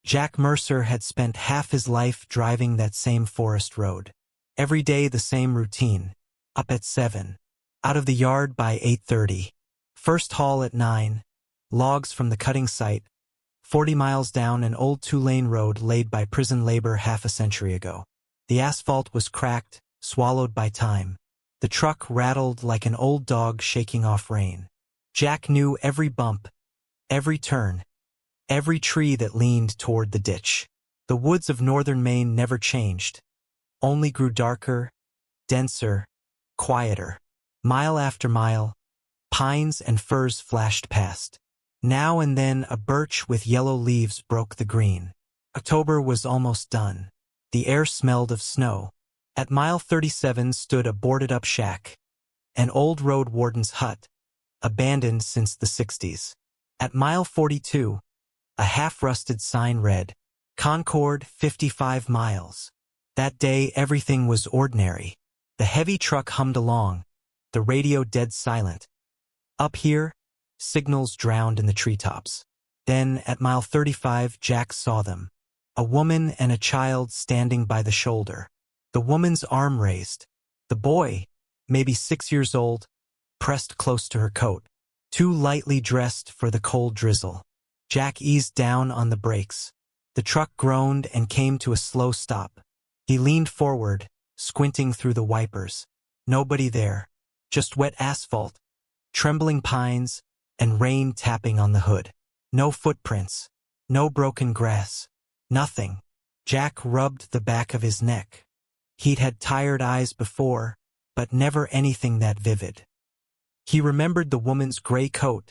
Jack Mercer had spent half his life driving that same forest road. Every day the same routine. Up at 7. Out of the yard by 8:30. First haul at 9. Logs from the cutting site. 40 miles down an old 2-lane road laid by prison labor half a century ago. The asphalt was cracked, swallowed by time. The truck rattled like an old dog shaking off rain. Jack knew every bump, every turn, every tree that leaned toward the ditch. The woods of northern Maine never changed, only grew darker, denser, quieter. Mile after mile, pines and firs flashed past. Now and then a birch with yellow leaves broke the green. October was almost done. The air smelled of snow. At mile 37 stood a boarded-up shack, an old road warden's hut, abandoned since the 60s. At mile 42, a half-rusted sign read, Concord 55 miles. That day everything was ordinary. The heavy truck hummed along, the radio dead silent. Up here, signals drowned in the treetops. Then, at mile 35, Jack saw them. A woman and a child standing by the shoulder. The woman's arm raised. The boy, maybe 6 years old, pressed close to her coat, too lightly dressed for the cold drizzle. Jack eased down on the brakes. The truck groaned and came to a slow stop. He leaned forward, squinting through the wipers. Nobody there, just wet asphalt, trembling pines, and rain tapping on the hood. No footprints, no broken grass, nothing. Jack rubbed the back of his neck. He'd had tired eyes before, but never anything that vivid. He remembered the woman's gray coat,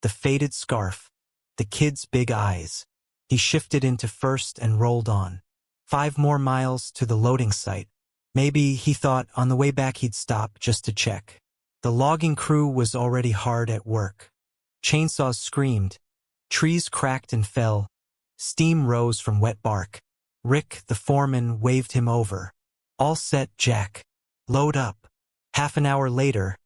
the faded scarf, the kid's big eyes. He shifted into first and rolled on. 5 more miles to the loading site. Maybe, he thought, on the way back he'd stop just to check. The logging crew was already hard at work. Chainsaws screamed. Trees cracked and fell. Steam rose from wet bark. Rick, the foreman, waved him over. All set, Jack. Load up. Half an hour later,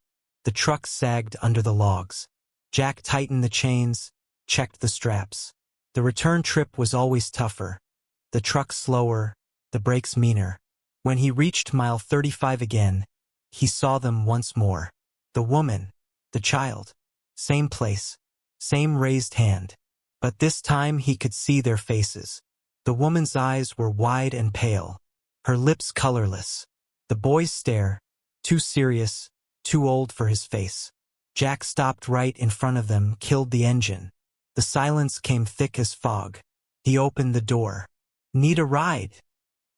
the truck sagged under the logs. Jack tightened the chains, checked the straps. The return trip was always tougher. The truck slower, the brakes meaner. When he reached mile 35 again, he saw them once more. The woman, the child. Same place, same raised hand. But this time he could see their faces. The woman's eyes were wide and pale, her lips colorless. The boy's stare, too serious, too old for his face. Jack stopped right in front of them, killed the engine. The silence came thick as fog. He opened the door. Need a ride?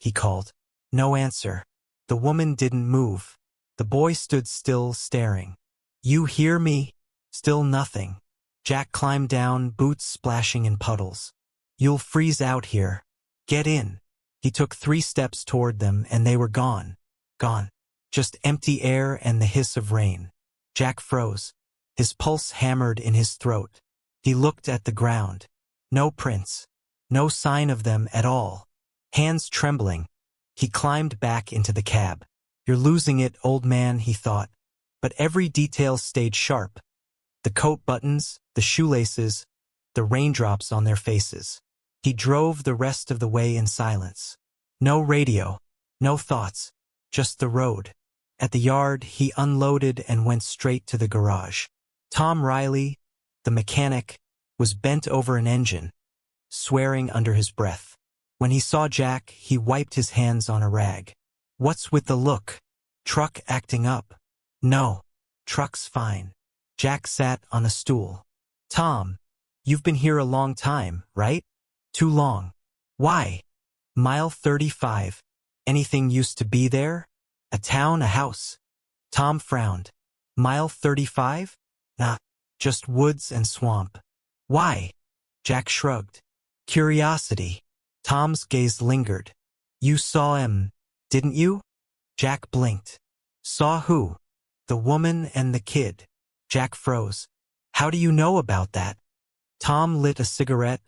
He called. No answer. The woman didn't move. The boy stood still, staring. You hear me? Still nothing. Jack climbed down, boots splashing in puddles. You'll freeze out here. Get in. He took 3 steps toward them, and they were gone. Gone. Just empty air and the hiss of rain. Jack froze. His pulse hammered in his throat. He looked at the ground. No prints. No sign of them at all. Hands trembling. He climbed back into the cab. You're losing it, old man, he thought. But every detail stayed sharp. The coat buttons, the shoelaces, the raindrops on their faces. He drove the rest of the way in silence. No radio, no thoughts, just the road. At the yard, he unloaded and went straight to the garage. Tom Riley, the mechanic, was bent over an engine, swearing under his breath. When he saw Jack, he wiped his hands on a rag. What's with the look? Truck acting up? No, truck's fine. Jack sat on a stool. Tom, you've been here a long time, right? Too long. Why? Mile 35. Anything used to be there? A town, a house? Tom frowned. Mile 35? Nah, just woods and swamp. Why? Jack shrugged. Curiosity. Tom's gaze lingered. You saw him, didn't you? Jack blinked. Saw who? The woman and the kid. Jack froze. How do you know about that? Tom lit a cigarette,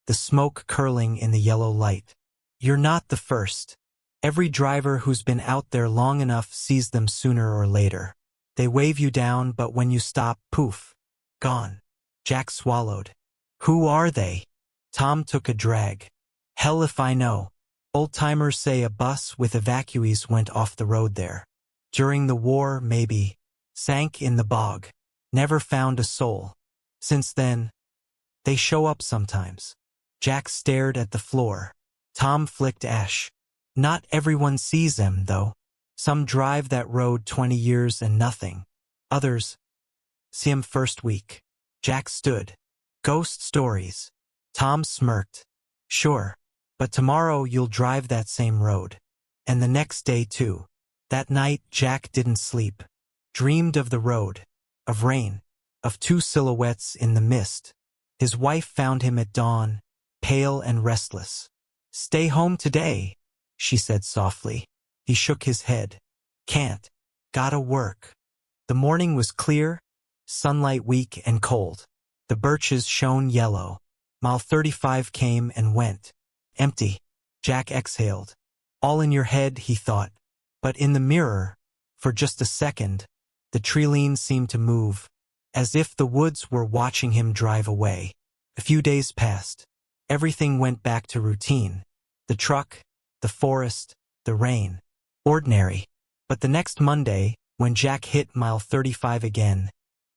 the smoke curling in the yellow light. You're not the first. Every driver who's been out there long enough sees them sooner or later. They wave you down, but when you stop, poof, gone. Jack swallowed. Who are they? Tom took a drag. Hell if I know. Old-timers say a bus with evacuees went off the road there. During the war, maybe. Sank in the bog. Never found a soul. Since then, they show up sometimes. Jack stared at the floor. Tom flicked ash. Not everyone sees them, though. Some drive that road 20 years and nothing. Others see 'em first week. Jack stood. Ghost stories. Tom smirked. Sure. But tomorrow you'll drive that same road. And the next day too. That night Jack didn't sleep. Dreamed of the road. Of rain. Of two silhouettes in the mist. His wife found him at dawn, pale and restless. Stay home today, she said softly. He shook his head. Can't. Gotta work. The morning was clear, sunlight weak and cold. The birches shone yellow. Mile 35 came and went. Empty. Jack exhaled. All in your head, he thought. But in the mirror, for just a second, the tree seemed to move, as if the woods were watching him drive away. A few days passed. Everything went back to routine. The truck, the forest, the rain. Ordinary. But the next Monday, when Jack hit mile 35 again,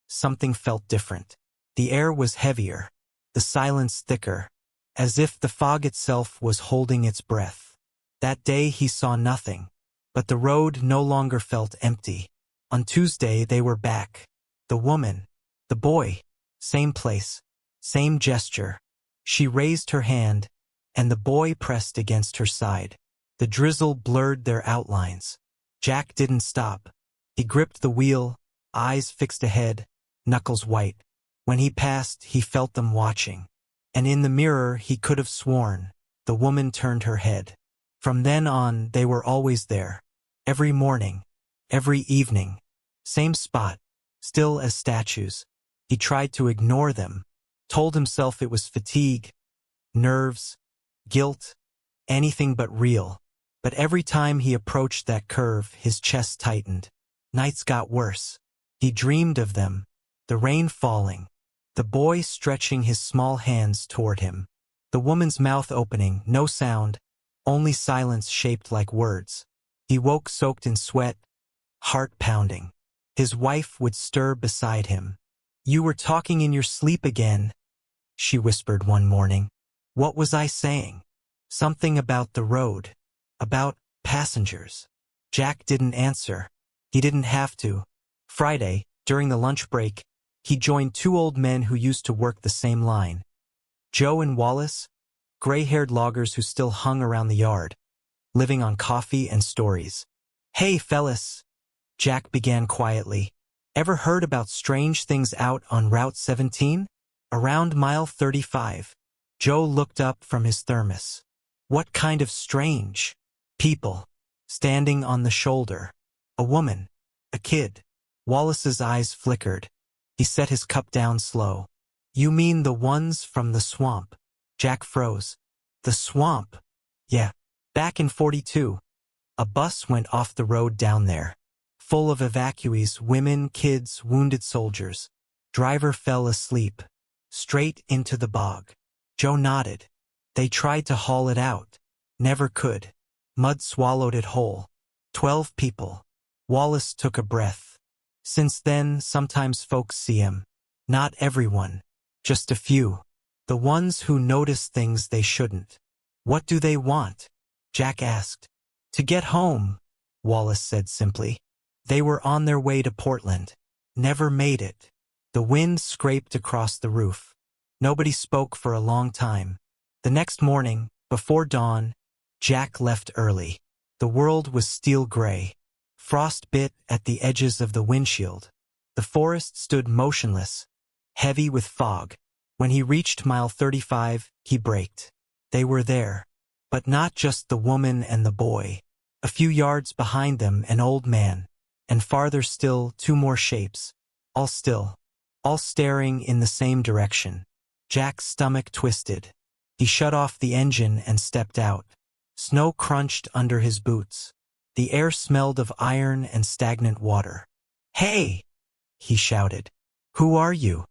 something felt different. The air was heavier, the silence thicker, as if the fog itself was holding its breath. That day he saw nothing, but the road no longer felt empty. On Tuesday they were back. The woman, the boy, same place, same gesture. She raised her hand, and the boy pressed against her side. The drizzle blurred their outlines. Jack didn't stop. He gripped the wheel, eyes fixed ahead, knuckles white. When he passed, he felt them watching. And in the mirror, he could have sworn. The woman turned her head. From then on, they were always there. Every morning, every evening. Same spot, still as statues. He tried to ignore them, told himself it was fatigue, nerves, guilt, anything but real. But every time he approached that curve, his chest tightened. Nights got worse. He dreamed of them, the rain falling, the boy stretching his small hands toward him, the woman's mouth opening, no sound, only silence shaped like words. He woke soaked in sweat, heart pounding. His wife would stir beside him. You were talking in your sleep again, she whispered one morning. What was I saying? Something about the road, about passengers. Jack didn't answer. He didn't have to. Friday, during the lunch break, he joined two old men who used to work the same line. Joe and Wallace, gray-haired loggers who still hung around the yard, living on coffee and stories. Hey, fellas, Jack began quietly. Ever heard about strange things out on Route 17? Around mile 35. Joe looked up from his thermos. What kind of strange? People. Standing on the shoulder. A woman. A kid. Wallace's eyes flickered. He set his cup down slow. You mean the ones from the swamp? Jack froze. The swamp? Yeah. Back in 42. A bus went off the road down there. Full of evacuees, women, kids, wounded soldiers. Driver fell asleep. Straight into the bog. Joe nodded. They tried to haul it out. Never could. Mud swallowed it whole. 12 people. Wallace took a breath. Since then, sometimes folks see him. Not everyone. Just a few. The ones who notice things they shouldn't. What do they want? Jack asked. To get home, Wallace said simply. They were on their way to Portland. Never made it. The wind scraped across the roof. Nobody spoke for a long time. The next morning, before dawn, Jack left early. The world was steel gray. Frost bit at the edges of the windshield. The forest stood motionless, heavy with fog. When he reached mile 35, he braked. They were there. But not just the woman and the boy. A few yards behind them, an old man. And farther still, two more shapes. All still. All staring in the same direction. Jack's stomach twisted. He shut off the engine and stepped out. Snow crunched under his boots. The air smelled of iron and stagnant water. Hey! He shouted. Who are you?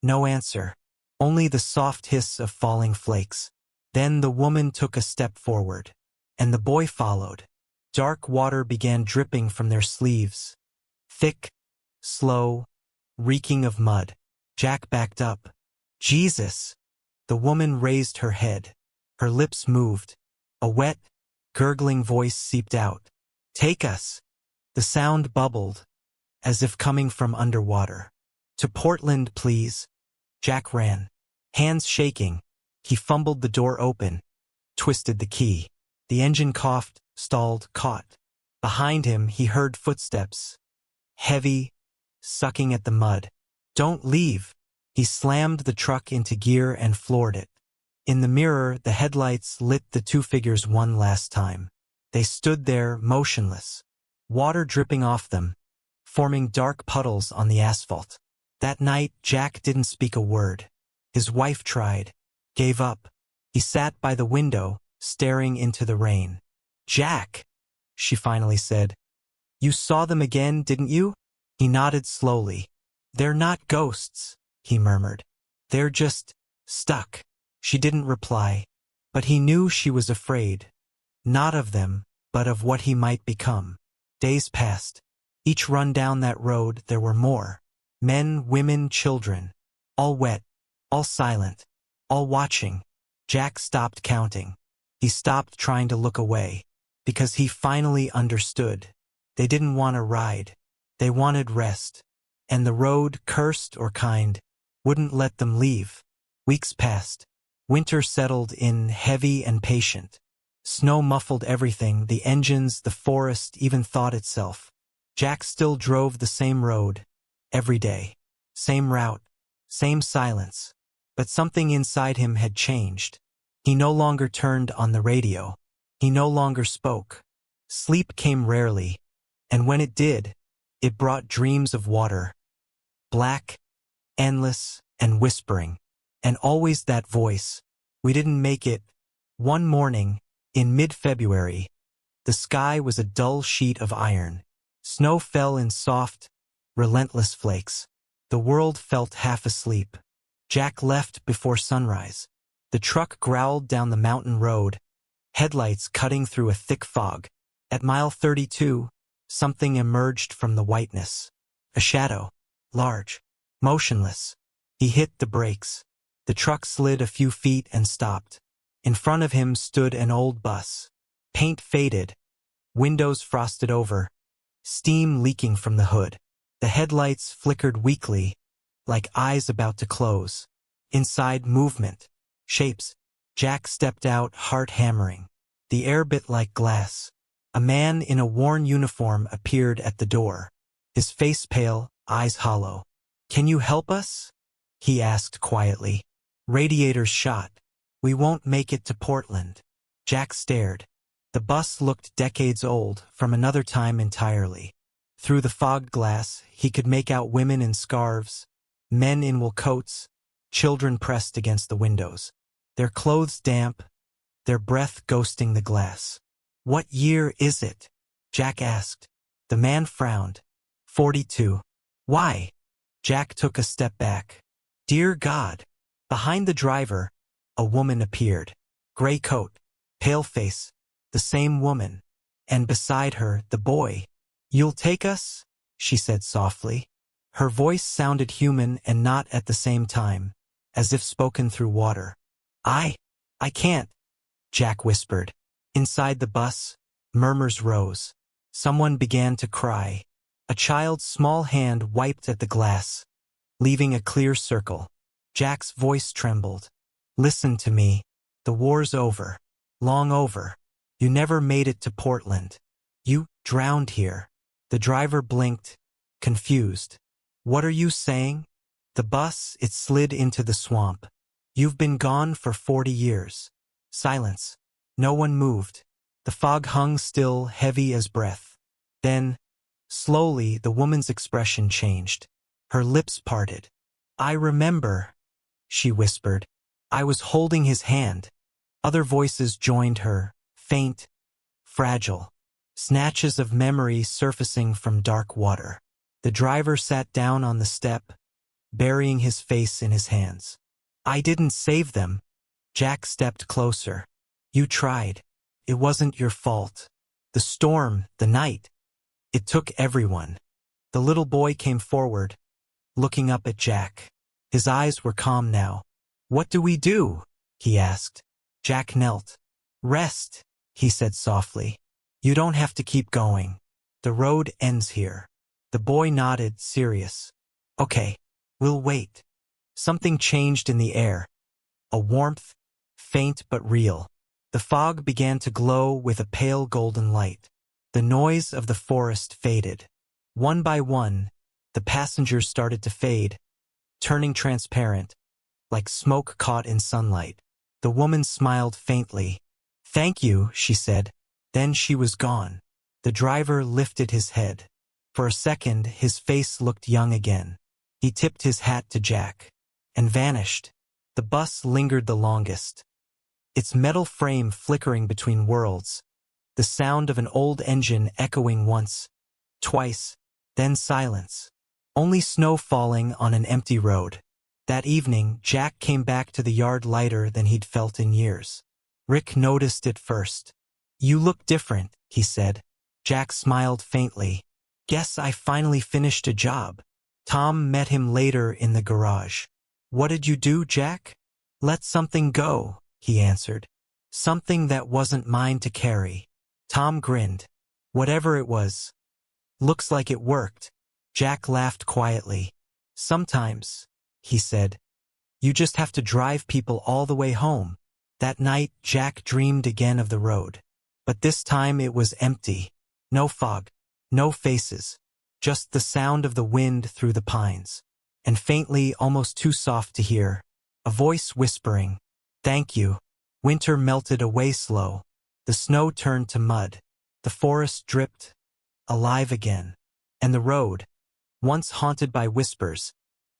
No answer. only the soft hiss of falling flakes. Then the woman took a step forward, and the boy followed. Dark water began dripping from their sleeves. Thick, slow, reeking of mud. Jack backed up. Jesus! The woman raised her head. Her lips moved. A wet, gurgling voice seeped out. Take us! The sound bubbled, as if coming from underwater. To Portland, please. Jack ran. Hands shaking, he fumbled the door open, twisted the key. The engine coughed, stalled, caught. Behind him he heard footsteps. Heavy, sucking at the mud. Don't leave! He slammed the truck into gear and floored it. In the mirror, the headlights lit the two figures one last time. They stood there, motionless, water dripping off them, forming dark puddles on the asphalt. That night, Jack didn't speak a word. His wife tried, gave up. He sat by the window, staring into the rain. Jack, she finally said. You saw them again, didn't you? He nodded slowly. They're not ghosts, he murmured. They're just stuck. She didn't reply, but he knew she was afraid. Not of them, but of what he might become. Days passed. Each run down that road there were more. Men, women, children. All wet, all silent, all watching. Jack stopped counting. He stopped trying to look away, because he finally understood. They didn't want a ride. They wanted rest. And the road, cursed or kind, wouldn't let them leave. Weeks passed. Winter settled in, heavy and patient. Snow muffled everything, the engines, the forest, even thought itself. Jack still drove the same road, every day. Same route, same silence. But something inside him had changed. He no longer turned on the radio. He no longer spoke. Sleep came rarely, and when it did, it brought dreams of water. Black, endless, and whispering. And always that voice. We didn't make it. One morning, in mid-February, the sky was a dull sheet of iron. Snow fell in soft, relentless flakes. The world felt half asleep. Jack left before sunrise. The truck growled down the mountain road, headlights cutting through a thick fog. At mile 32, something emerged from the whiteness. A shadow, large, motionless. He hit the brakes. The truck slid a few feet and stopped. In front of him stood an old bus. Paint faded, windows frosted over, steam leaking from the hood. The headlights flickered weakly, like eyes about to close. Inside, movement, shapes. Jack stepped out, heart hammering. The air bit like glass. A man in a worn uniform appeared at the door. His face pale, eyes hollow. Can you help us? He asked quietly. Radiators shot. We won't make it to Portland. Jack stared. The bus looked decades old, from another time entirely. Through the fogged glass, he could make out women in scarves, men in wool coats, children pressed against the windows. Their clothes damp, their breath ghosting the glass. What year is it? Jack asked. The man frowned. 42. Why? Jack took a step back. Dear God. Behind the driver, a woman appeared. Gray coat, pale face, the same woman. And beside her, the boy. You'll take us? She said softly. Her voice sounded human and not at the same time, as if spoken through water. I can't, Jack whispered. Inside the bus, murmurs rose. Someone began to cry. A child's small hand wiped at the glass, leaving a clear circle. Jack's voice trembled. Listen to me. The war's over. Long over. You never made it to Portland. You drowned here. The driver blinked, confused. What are you saying? The bus, it slid into the swamp. You've been gone for 40 years. Silence. No one moved. The fog hung still, heavy as breath. Then, slowly, the woman's expression changed. Her lips parted. I remember, she whispered. I was holding his hand. Other voices joined her, faint, fragile. Snatches of memory surfacing from dark water. The driver sat down on the step, burying his face in his hands. I didn't save them. Jack stepped closer. You tried. It wasn't your fault. The storm, the night. It took everyone. The little boy came forward, looking up at Jack. His eyes were calm now. What do we do? He asked. Jack knelt. Rest, he said softly. You don't have to keep going. The road ends here. The boy nodded, serious. Okay, we'll wait. Something changed in the air. A warmth, faint but real. The fog began to glow with a pale golden light. The noise of the forest faded. One by one, the passengers started to fade, turning transparent, like smoke caught in sunlight. The woman smiled faintly. Thank you, she said. Then she was gone. The driver lifted his head. For a second, his face looked young again. He tipped his hat to Jack and vanished. The bus lingered the longest, its metal frame flickering between worlds, the sound of an old engine echoing once, twice, then silence. Only snow falling on an empty road. That evening, Jack came back to the yard lighter than he'd felt in years. Rick noticed it first. You look different, he said. Jack smiled faintly. Guess I finally finished a job. Tom met him later in the garage. What did you do, Jack? Let something go, he answered. Something that wasn't mine to carry. Tom grinned. Whatever it was. Looks like it worked. Jack laughed quietly. Sometimes, he said, you just have to drive people all the way home. That night, Jack dreamed again of the road. But this time it was empty. No fog. No faces. Just the sound of the wind through the pines. And faintly, almost too soft to hear, a voice whispering, thank you. Winter melted away slow. The snow turned to mud. The forest dripped, alive again. And the road, once haunted by whispers,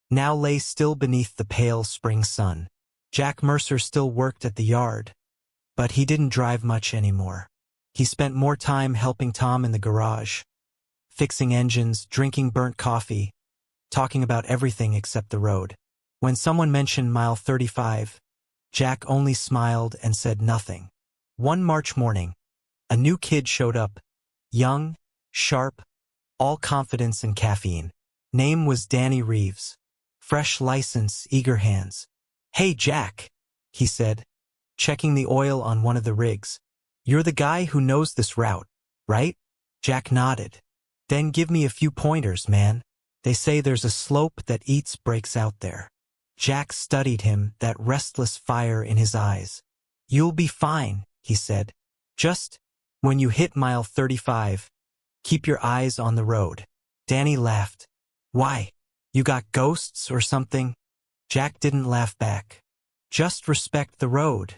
now lay still beneath the pale spring sun. Jack Mercer still worked at the yard, but he didn't drive much anymore. He spent more time helping Tom in the garage, fixing engines, drinking burnt coffee, talking about everything except the road. When someone mentioned mile 35, Jack only smiled and said nothing. One March morning, a new kid showed up, young, sharp, all confidence and caffeine. Name was Danny Reeves. Fresh license, eager hands. Hey, Jack, he said, checking the oil on one of the rigs. You're the guy who knows this route, right? Jack nodded. Then give me a few pointers, man. They say there's a slope that eats breaks out there. Jack studied him, that restless fire in his eyes. You'll be fine, he said. Just, when you hit mile 35, keep your eyes on the road. Danny laughed. Why? You got ghosts or something? Jack didn't laugh back. Just respect the road,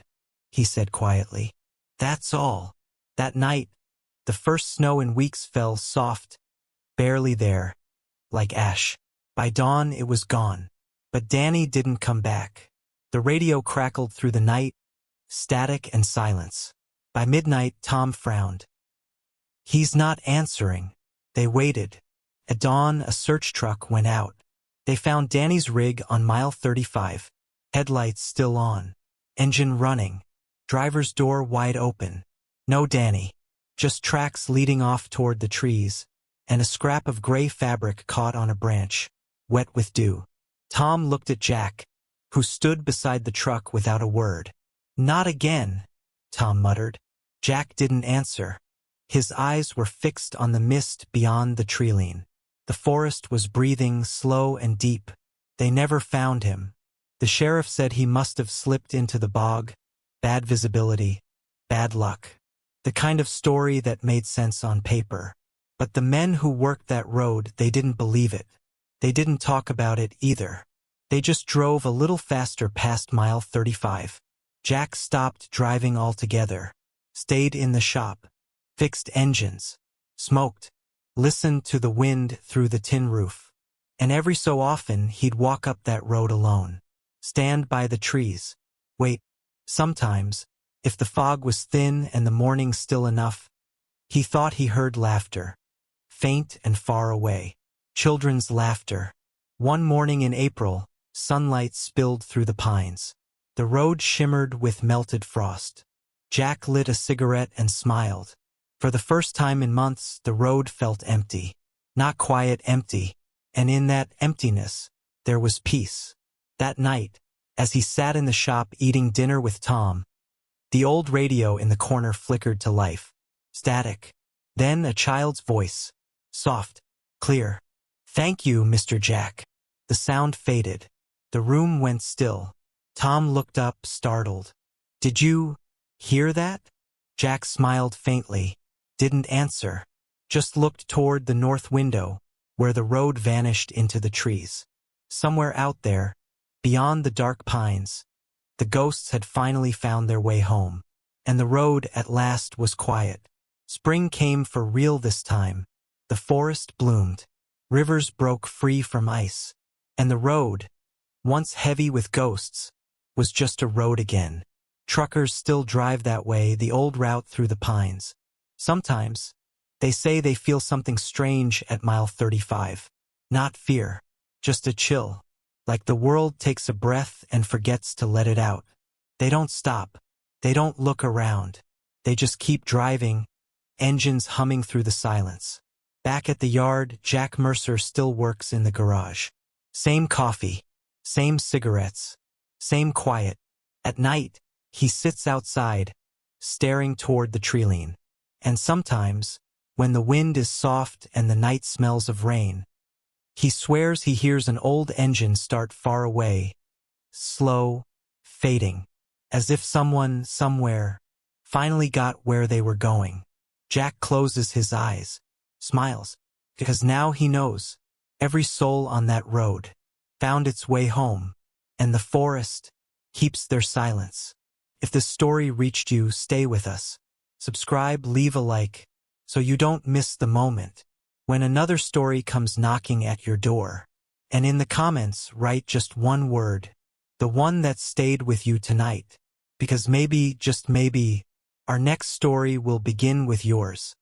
he said quietly. That's all. That night, the first snow in weeks fell soft, barely there, like ash. By dawn it was gone. But Danny didn't come back. The radio crackled through the night, static and silence. By midnight, Tom frowned. He's not answering. They waited. At dawn, a search truck went out. They found Danny's rig on mile 35, headlights still on, engine running, driver's door wide open. No Danny, just tracks leading off toward the trees, and a scrap of gray fabric caught on a branch, wet with dew. Tom looked at Jack, who stood beside the truck without a word. Not again, Tom muttered. Jack didn't answer. His eyes were fixed on the mist beyond the treeline. The forest was breathing slow and deep. They never found him. The sheriff said he must have slipped into the bog. Bad visibility, bad luck. The kind of story that made sense on paper. But the men who worked that road, they didn't believe it. They didn't talk about it either. They just drove a little faster past mile 35. Jack stopped driving altogether, stayed in the shop, fixed engines, smoked, listened to the wind through the tin roof. And every so often he'd walk up that road alone, stand by the trees, wait. Sometimes, if the fog was thin and the morning still enough, he thought he heard laughter, faint and far away. Children's laughter. One morning in April, Sunlight spilled through the pines. The road shimmered with melted frost. Jack lit a cigarette and smiled. For the first time in months, the road felt empty. Not quiet, empty. And in that emptiness, there was peace. That night, as he sat in the shop eating dinner with Tom, the old radio in the corner flickered to life. Static. Then a child's voice. Soft. Clear. "Thank you, Mr. Jack." The sound faded. The room went still. Tom looked up, startled. "Did you hear that?" Jack smiled faintly. Didn't answer. Just looked toward the north window, where the road vanished into the trees. Somewhere out there, beyond the dark pines, the ghosts had finally found their way home. And the road at last was quiet. Spring came for real this time. The forest bloomed. Rivers broke free from ice. And the road, once heavy with ghosts, was just a road again. Truckers still drive that way, the old route through the pines. Sometimes, they say they feel something strange at mile 35. Not fear, just a chill. Like the world takes a breath and forgets to let it out. They don't stop. They don't look around. They just keep driving, engines humming through the silence. Back at the yard, Jack Mercer still works in the garage. Same coffee, same cigarettes, same quiet. At night, he sits outside, staring toward the treeline. And sometimes, when the wind is soft and the night smells of rain, he swears he hears an old engine start far away, slow, fading, as if someone, somewhere, finally got where they were going. Jack closes his eyes, smiles, because now he knows every soul on that road found its way home, and the forest keeps their silence. If this story reached you, stay with us. Subscribe, leave a like, so you don't miss the moment when another story comes knocking at your door. And in the comments, write just one word, the one that stayed with you tonight, because maybe, just maybe, our next story will begin with yours.